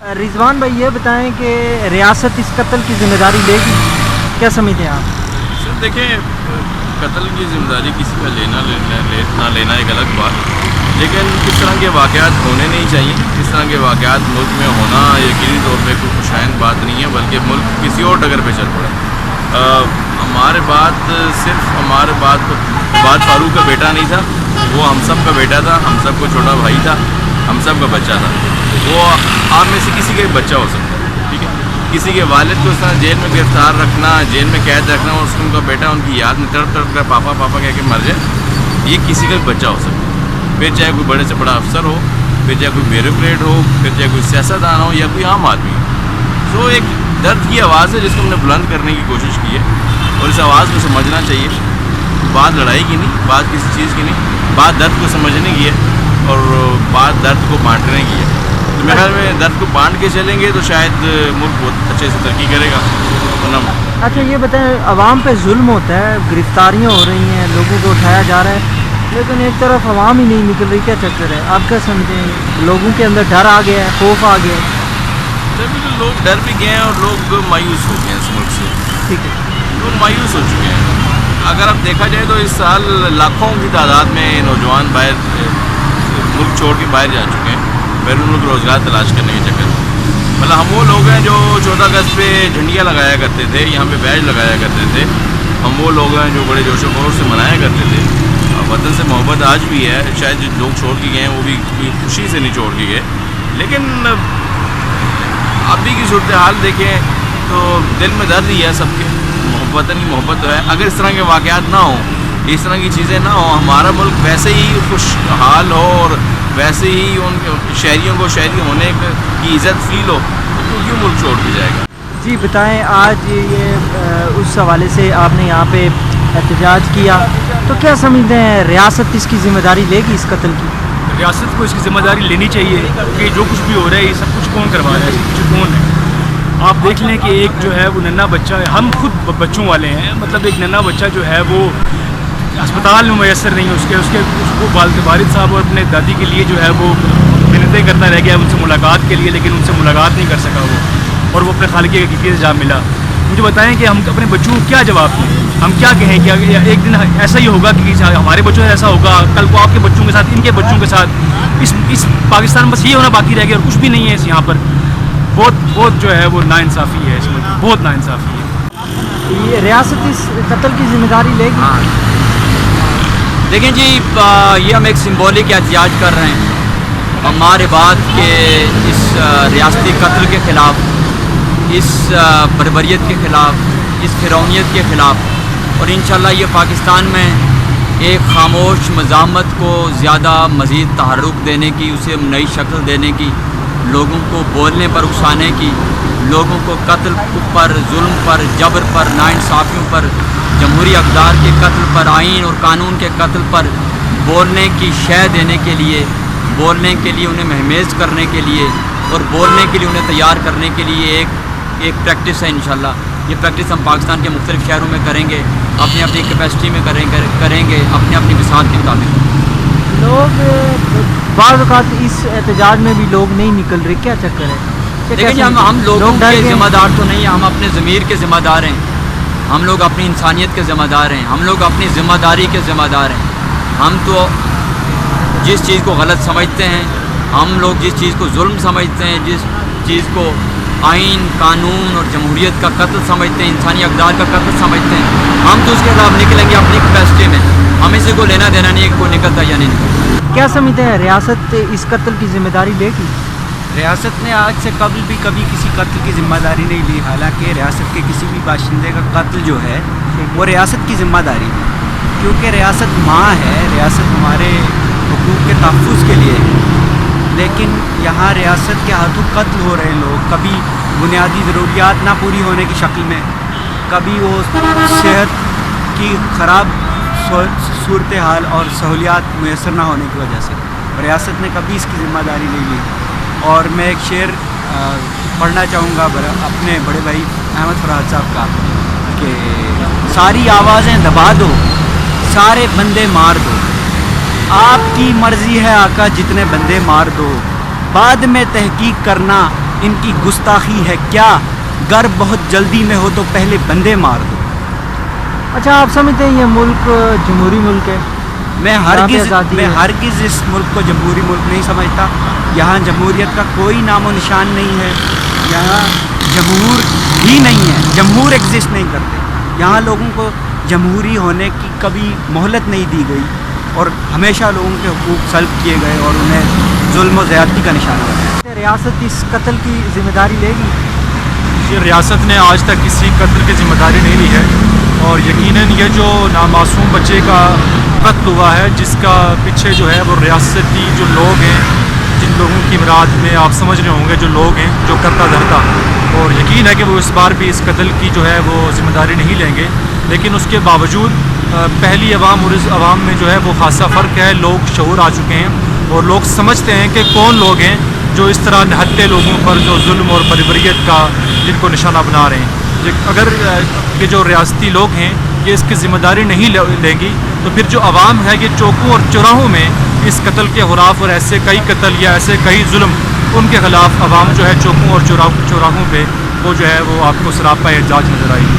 रिजवान भाई ये बताएं कि रियासत इस कत्ल की जिम्मेदारी लेगी, क्या समझते हैं आप? सर देखें, कत्ल की जिम्मेदारी किसी का ना लेना एक अलग बात, लेकिन इस तरह के वाक़यात होने नहीं चाहिए। इस तरह के वाक़यात मुल्क में होना यकीनी तौर पे कोई खुशैन बात नहीं है, बल्कि मुल्क किसी और डगर पे चल पड़ा। हमारे बात फारूक का बेटा नहीं था, वो हम सब का बेटा था, हम सब को छोटा भाई था, हम सब का बच्चा था। वो आप में से किसी का भी बच्चा हो सकता है, ठीक है। किसी के वालिद को इस तरह जेल में गिरफ्तार रखना, जेल में कैद रखना और उसको उनका बेटा उनकी याद में तड़प तड़प कर पापा पापा कह के मर जाए, ये किसी का भी बच्चा हो सकता है। फिर चाहे कोई बड़े से बड़ा अफसर हो, फिर चाहे कोई ब्यूरोक्रेट हो, फिर चाहे कोई सियासतदान हो या कोई आम आदमी हो। तो एक दर्द की आवाज़ है जिसको हमने बुलंद करने की कोशिश की है, और इस आवाज़ को समझना चाहिए। बात लड़ाई की नहीं, बात किसी चीज़ की नहीं, बात दर्द को समझने की है और बात दर्द को बांटने की है। तो मेरे ख्याल में दर्द को बांट के चलेंगे तो शायद मुल्क बहुत अच्छे से तरक्की करेगा। अच्छा ये बताएं, आवाम पे जुल्म होता है, गिरफ्तारियाँ हो रही हैं, लोगों को उठाया जा रहा है, लेकिन एक तरफ आवाम ही नहीं निकल रही, क्या चक्कर है? आप क्या समझें? लोगों के अंदर डर आ गया है, खौफ आ गया है? बिल्कुल, लोग डर भी गए हैं और लोग मायूस हो गए हैं इस मुल्क से। ठीक है, लोग मायूस हो चुके हैं। अगर अब देखा जाए तो इस साल लाखों की तादाद में नौजवान मुल्क छोड़ के बाहर जा चुके हैं, बैरून मुल्क रोज़गार तलाश करने के चक्कर में। मतलब हम वो लोग हैं जो 14 अगस्त पे झंडियाँ लगाया करते थे, यहाँ पे बैज लगाया करते थे। हम वो लोग हैं जो बड़े जोशो खरोश से मनाया करते थे। वतन से मोहब्बत आज भी है, शायद जो लोग छोड़ के गए हैं वो भी खुशी से नहीं छोड़ के गए, लेकिन अभी की सूरत हाल देखें तो दिल में दर्द ही है सबके। वतन की मोहब्बत तो है। अगर इस तरह के वाक़यात ना हो, इस तरह की चीज़ें ना हो, हमारा मुल्क वैसे ही खुशहाल हो और वैसे ही उन शहरियों को शहरी होने की इज़्ज़त फील हो, तो क्यों मुल्क छोड़ के जाएगा? जी बताएं, आज ये उस हवाले से आपने यहाँ पे एहतजाज किया, तो क्या समझते हैं रियासत इसकी ज़िम्मेदारी लेगी इस कत्ल की? रियासत को इसकी ज़िम्मेदारी लेनी चाहिए कि जो कुछ भी हो रहा है ये सब कुछ कौन करवा रहा है, सब कुछ कौन है। आप देख लें कि एक जो है वो नन्हा बच्चा है, हम खुद बच्चों वाले हैं, मतलब एक नन्हा बच्चा जो है वो अस्पताल में मैसर नहीं है, उसको वालिद साहब और अपने दादी के लिए जो है वो मिन्नतें करता रह गया उनसे मुलाकात के लिए, लेकिन उनसे मुलाकात नहीं कर सका वो, और वो अपने खालिक की हकीकत से जा मिला। मुझे बताएं कि हम अपने बच्चों को क्या जवाब दें, हम क्या कहें कि एक दिन ऐसा ही होगा कि हमारे बच्चों से ऐसा होगा, कल को आपके बच्चों के साथ, इनके बच्चों के साथ। इस पाकिस्तान में बस ये होना बाकी रह गया और कुछ भी नहीं है यहाँ पर। बहुत जो है वो नाइंसाफ़ी है इसमें, बहुत नाइंसाफ़ी है। ये रियासत इस कत्ल की जिम्मेदारी लेगी? हाँ देखें जी, ये हम एक सिंबॉलिक एहतजाज कर रहे हैं हमारे बात के इस रियासती कत्ल के ख़िलाफ़, इस बर्बरियत के ख़िलाफ़, इस फिरौनियत के ख़िलाफ़, और इंशाअल्लाह ये पाकिस्तान में एक खामोश मज़ामत को ज़्यादा मज़ीद तहर्रुक देने की, उसे नई शक्ल देने की, लोगों को बोलने पर उकसाने की, लोगों को कत्ल पर, जुल्म पर, जबर पर, नाइंसाफ़ियों पर, जमहूरी अक़दार के कत्ल पर, आइन और कानून के कत्ल पर बोलने की शय देने के लिए, बोलने के लिए उन्हें महमेज़ करने के लिए और बोलने के लिए उन्हें तैयार करने के लिए एक प्रैक्टिस है। इंशाअल्लाह ये प्रैक्टिस हम पाकिस्तान के मुख्तलिफ़ शहरों में करेंगे, अपनी अपनी कैपेसिटी में करेंगे अपनी अपनी बिसात के मुताबिक। लोग बाज़ औक़ात इस एहतजाज में भी लोग नहीं निकल रहे, क्या चक्कर है? लेकिन हम लोगों के ज़िम्मेदार तो नहीं हैं, हम अपने ज़मीर के ज़िम्मेदार हैं, हम लोग अपनी इंसानियत के ज़िम्मेदार हैं, हम लोग अपनी ज़िम्मेदारी के ज़िम्मेदार हैं। हम तो जिस चीज़ को गलत समझते हैं, हम लोग जिस चीज़ को जुल्म समझते हैं, जिस चीज़ को आइन, कानून और जमहूरियत का कत्ल समझते हैं, इंसानी अक़दार का कत्ल समझते हैं, हम तो उसके खिलाफ निकलेंगे अपनी कैपेसिटी में। हमें इसी को लेना देना नहीं है कि कोई निकलता या नहीं निकलता। क्या समझते हैं रियासत इस कत्ल की जिम्मेदारी लेगी? रियासत ने आज से कभी किसी कत्ल की ज़िम्मेदारी नहीं ली। हालांकि रियासत के किसी भी बाशिंदे का कत्ल जो है वो रियासत की ज़िम्मेदारी है, क्योंकि रियासत माँ है, रियासत हमारे हुकूक के तहफ़्फ़ुज़ के लिए है। लेकिन यहाँ रियासत के हाथों कत्ल हो रहे हैं लोग, कभी बुनियादी ज़रूरियात ना पूरी होने की शक्ल में, कभी वो सेहत की ख़राब सूरत हाल और सहूलियात मुयसर ना होने की वजह से रियासत ने कभी इसकी ज़िम्मेदारी नहीं ली। और मैं एक शेर पढ़ना चाहूँगा अपने बड़े भाई अहमद फराज साहब का कि सारी आवाज़ें दबा दो, सारे बंदे मार दो, आपकी मर्ज़ी है आका जितने बंदे मार दो, बाद में तहकीक करना ان کی گستاخی ہے کیا؟ گر بہت جلدی میں ہو تو پہلے بندے مار دو. اچھا آپ سمجھتے ہیں یہ ملک جمہوری ملک ہے؟ میں یہاں پہ آزادی ہے؟ ہرگز اس ملک کو جمہوری ملک نہیں سمجھتا. یہاں جمہوریت کا کوئی نام و نشان نہیں ہے. یہاں جمہور ہی نہیں ہے. جمہور ایگزسٹ نہیں کرتے. یہاں لوگوں کو جمہوری ہونے کی کبھی مہلت نہیں دی گئی اور ہمیشہ لوگوں کے حقوق سلب کیے گئے اور انہیں ظلم و زیادتی کا نشانہ بنایا. ریاست اس قتل کی ذمہ داری لے گی؟ یہ ریاست نے آج تک کسی قتل کی ذمہ داری نہیں لی ہے اور یقیناً یہ جو نامعصوم بچے کا قتل ہوا ہے جس کا پیچھے جو ہے وہ ریاستی جو لوگ ہیں جن لوگوں کی مراد میں آپ سمجھ رہے ہوں گے جو لوگ ہیں جو کرتا دھرتا اور یقین ہے کہ وہ اس بار بھی اس قتل کی جو ہے وہ ذمہ داری نہیں لیں گے لیکن اس کے باوجود پہلی عوام اور اس عوام میں جو ہے وہ خاصا فرق ہے. لوگ شعور آ چکے ہیں اور لوگ سمجھتے ہیں کہ کون لوگ ہیں جو اس طرح نہتے لوگوں پر جو ظلم اور بربریت کا جن کو نشانہ بنا رہے ہیں. اگر یہ جو ریاستی لوگ ہیں یہ اس کی ذمہ داری نہیں لیں گی تو پھر جو عوام ہے یہ چوکوں اور چوراہوں میں اس قتل کے خلاف اور ایسے کئی قتل یا ایسے کئی ظلم ان کے خلاف عوام جو ہے چوکوں اور چوراہوں پہ وہ جو ہے وہ آپ کو سراپا احتجاج نظر آئے گی.